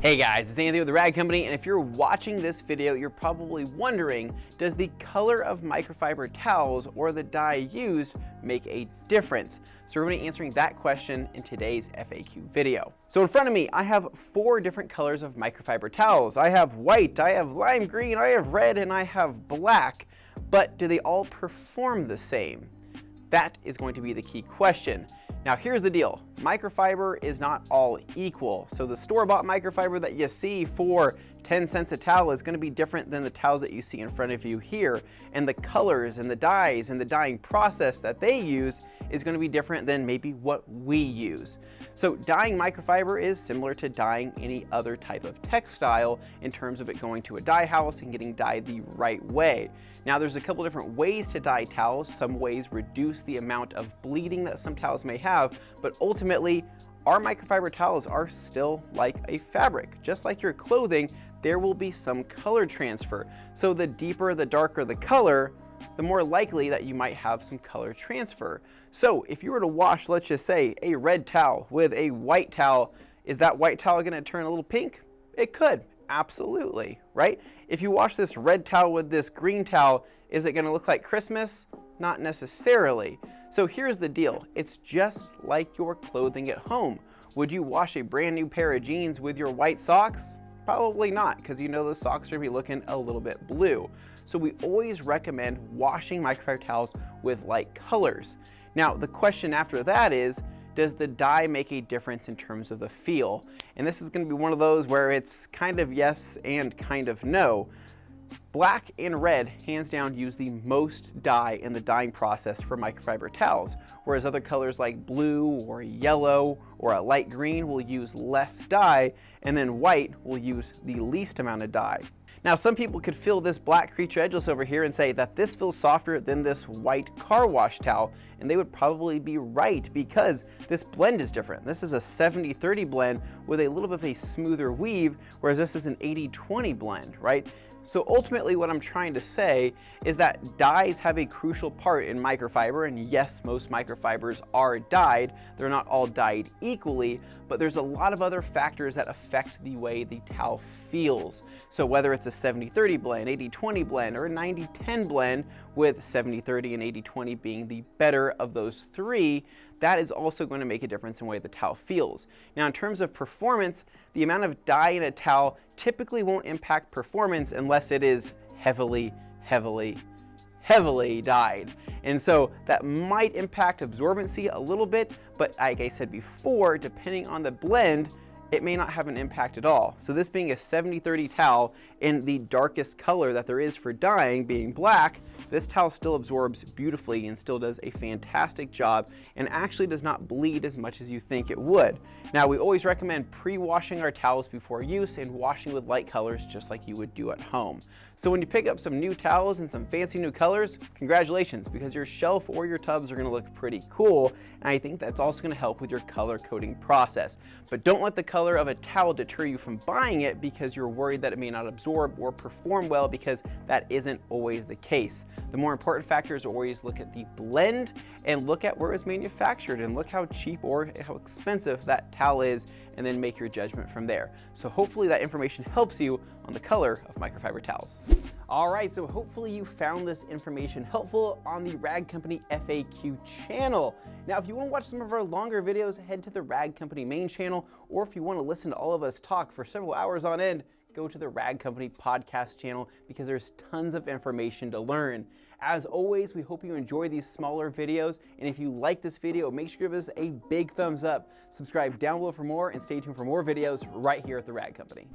Hey guys, it's Anthony with the Rag Company, and if you're watching this video, you're probably wondering, does the color of microfiber towels or the dye used make a difference? So we're going to be answering that question in today's FAQ video. So in front of me, I have 4 different colors of microfiber towels. I have white, I have lime green, I have red, and I have black. But do they all perform the same? That is going to be the key question. Now here's the deal, microfiber is not all equal. So the store-bought microfiber that you see for 10 cents a towel is going to be different than the towels that you see in front of you here. And the colors and the dyes and the dyeing process that they use is going to be different than maybe what we use. So dyeing microfiber is similar to dyeing any other type of textile in terms of it going to a dye house and getting dyed the right way. Now there's a couple different ways to dye towels. Some ways reduce the amount of bleeding that some towels may have, but ultimately our microfiber towels are still like a fabric. Just like your clothing, there will be some color transfer. So the deeper, the darker the color, the more likely that you might have some color transfer. So if you were to wash, let's just say, a red towel with a white towel, is that white towel going to turn a little pink? It could. Absolutely, right? If you wash this red towel with this green towel, is it going to look like Christmas? Not necessarily. So here's the deal. It's just like your clothing at home. Would you wash a brand new pair of jeans with your white socks? Probably not, because you know those socks are going to be looking a little bit blue. So we always recommend washing microfiber towels with light colors. Now the question after that is, does the dye make a difference in terms of the feel? And this is going to be one of those where it's kind of yes and kind of no. Black and red, hands down, use the most dye in the dyeing process for microfiber towels, whereas other colors like blue or yellow or a light green will use less dye, and then white will use the least amount of dye. Now some people could feel this black creature edgeless over here and say that this feels softer than this white car wash towel, and they would probably be right because this blend is different. This is a 70-30 blend with a little bit of a smoother weave, whereas this is an 80-20 blend, right? So ultimately what I'm trying to say is that dyes have a crucial part in microfiber, and yes, most microfibers are dyed. They're not all dyed equally, but there's a lot of other factors that affect the way the towel feels. So whether it's a 70-30 blend, 80-20 blend, or a 90-10 blend, with 70-30 and 80-20 being the better of those 3, that is also going to make a difference in the way the towel feels. Now in terms of performance, the amount of dye in a towel typically won't impact performance unless it is heavily dyed. And so that might impact absorbency a little bit, but like I said before, depending on the blend, it may not have an impact at all. So this being a 70-30 towel in the darkest color that there is for dyeing, being black, this towel still absorbs beautifully and still does a fantastic job and actually does not bleed as much as you think it would. Now we always recommend pre-washing our towels before use and washing with light colors just like you would do at home. So when you pick up some new towels and some fancy new colors, congratulations, because your shelf or your tubs are going to look pretty cool, and I think that's also going to help with your color coding process. But don't let the color of a towel deter you from buying it because you're worried that it may not absorb or perform well, because that isn't always the case. The more important factor is always look at the blend and look at where it's manufactured and look how cheap or how expensive that towel is, and then make your judgment from there. So hopefully that information helps you on the color of microfiber towels. All right, so hopefully you found this information helpful on the Rag Company FAQ channel. Now, if you want to watch some of our longer videos, head to the Rag Company main channel, or if you want to listen to all of us talk for several hours on end, go to the Rag Company podcast channel because there's tons of information to learn. As always, we hope you enjoy these smaller videos, and if you like this video, make sure to give us a big thumbs up, subscribe down below for more, and stay tuned for more videos right here at the Rag Company.